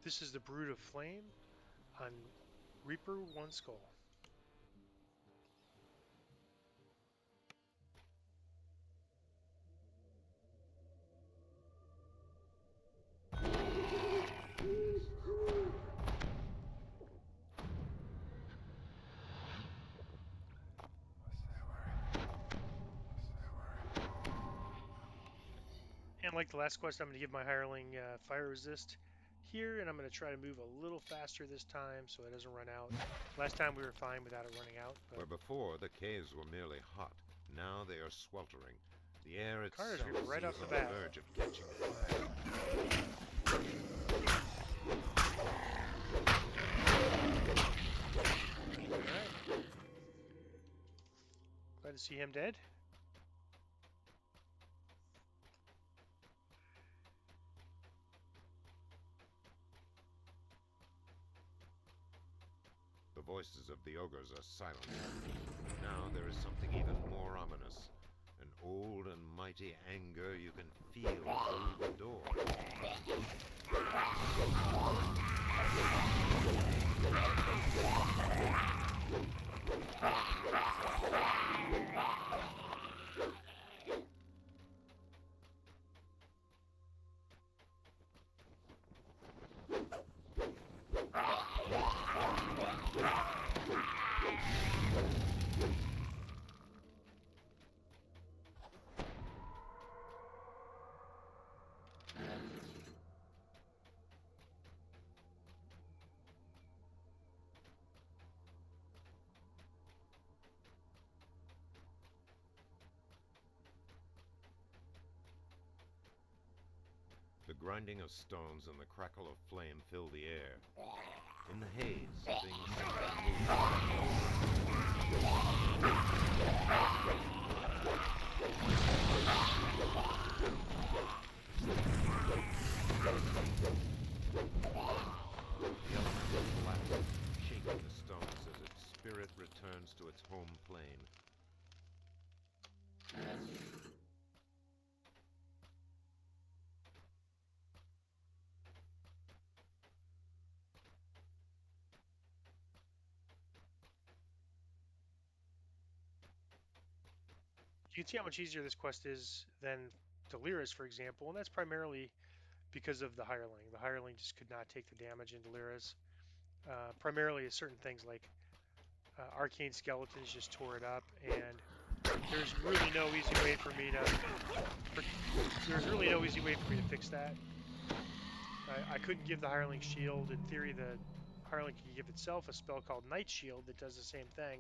This is the Brood of Flame on Reaper One Skull. And like the last quest, I'm going to give my hireling fire resist here, and I'm going to try to move a little faster this time so it doesn't run out. Last time we were fine without it running out, but Where before the caves were merely hot, now they are sweltering. The air Carnage itself Reaper right seems off the on the bat. verge of catching fire. Alright. Glad to see him dead. The voices of the ogres are silent. Now there is something even more ominous. An old and mighty anger you can feel through the door. The grinding of stones and the crackle of flame fill the air. In the haze, things seem to The elemental collapses, shaking the stones as its spirit returns to its home plane. You can see how much easier this quest is than Delira's, for example, and that's primarily because of the hireling. The hireling just could not take the damage in Delira's. Primarily, certain things like arcane skeletons just tore it up, and there's really no easy way for me to. There's really no easy way for me to fix that. I couldn't give the hireling shield. In theory, the hireling can give itself a spell called Night Shield that does the same thing,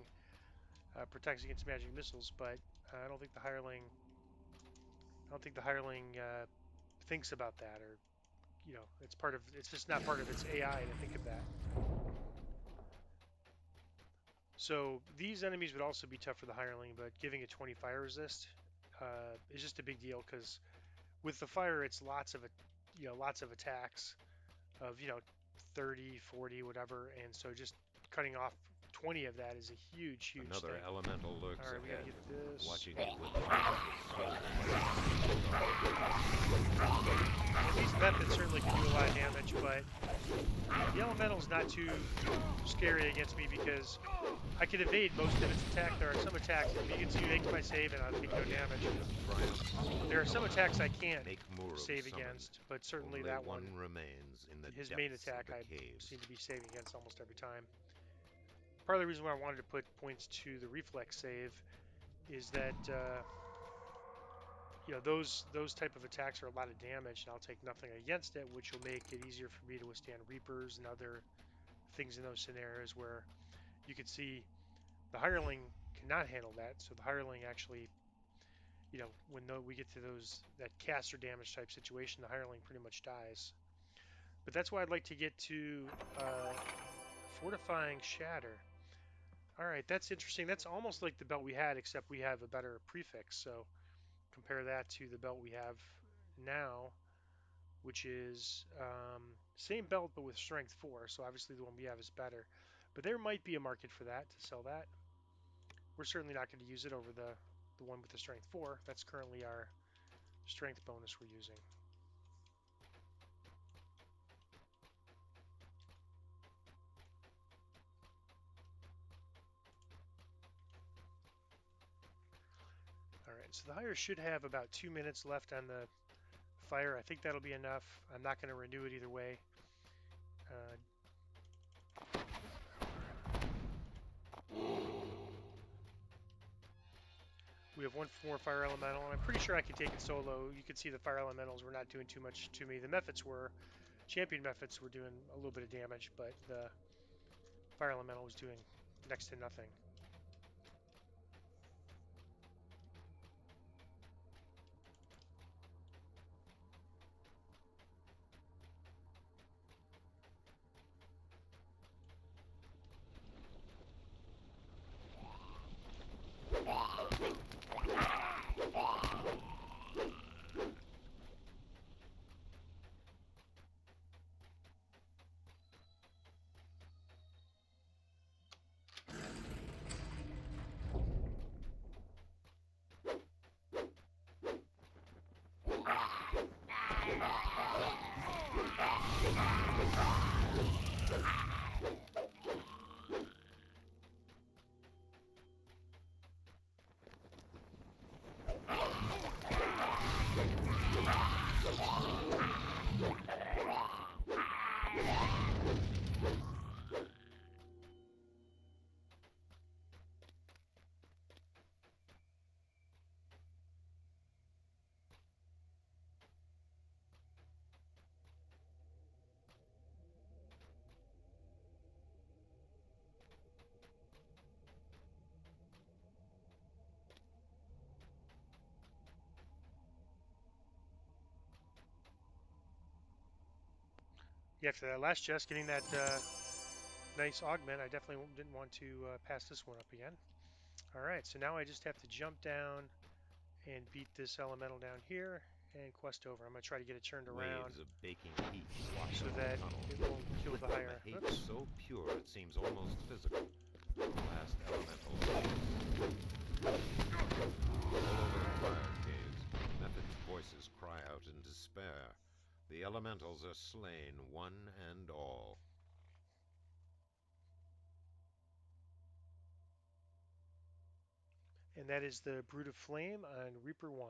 protects against magic missiles. But I don't think the hireling. I don't think the hireling thinks about that, or it's part of. It's just not part of its AI to think of that. So these enemies would also be tough for the hireling, but giving it 20 fire resist is just a big deal because with the fire, it's lots of attacks of 30, 40, whatever, and so just cutting off 20 of that is a huge Another thing. elemental All lurks right, we gotta ahead, get this. watching it with soul. These methods certainly can do a lot of damage, but the elemental's not too scary against me because I can evade most of its attack. There are some attacks, if you can see, make my save and I'll take no damage. There are some attacks I can't save against, but certainly Only that one one, remains in the his main depths of attack, the I caves. seem to be saving against almost every time. Part of the reason why I wanted to put points to the reflex save is that those type of attacks are a lot of damage, and I'll take nothing against it, which will make it easier for me to withstand Reapers and other things in those scenarios where you could see the hireling cannot handle that. So the hireling actually, when we get to that caster damage type situation, the hireling pretty much dies. But that's why I'd like to get to fortifying shatter. All right, that's interesting. That's almost like the belt we had, except we have a better prefix. So compare that to the belt we have now, which is same belt but with strength 4. So obviously the one we have is better. But there might be a market for that to sell that. We're certainly not going to use it over the one with the strength 4. That's currently our strength bonus we're using. right, so the hire should have about 2 minutes left on the fire. I think that'll be enough. I'm not going to renew it either way. Uh, we have one more fire elemental, and I'm pretty sure I can take it solo. You can see the fire elementals were not doing too much to me. The methods were, champion methods were doing a little bit of damage, but the fire elemental was doing next to nothing. Yeah, after that last chest, getting that nice augment, I definitely didn't want to pass this one up again. All right, so now I just have to jump down and beat this elemental down here and quest over. I'm going to try to get it turned around Waves of baking heat wash so up that the tunnel. it won't kill With the them, a higher. hate Oops. so pure it seems almost physical. The last elemental. All over the fire caves, Method's voices cry out in despair. The elementals are slain, one and all. And that is the Brood of Flame on Reaper 1.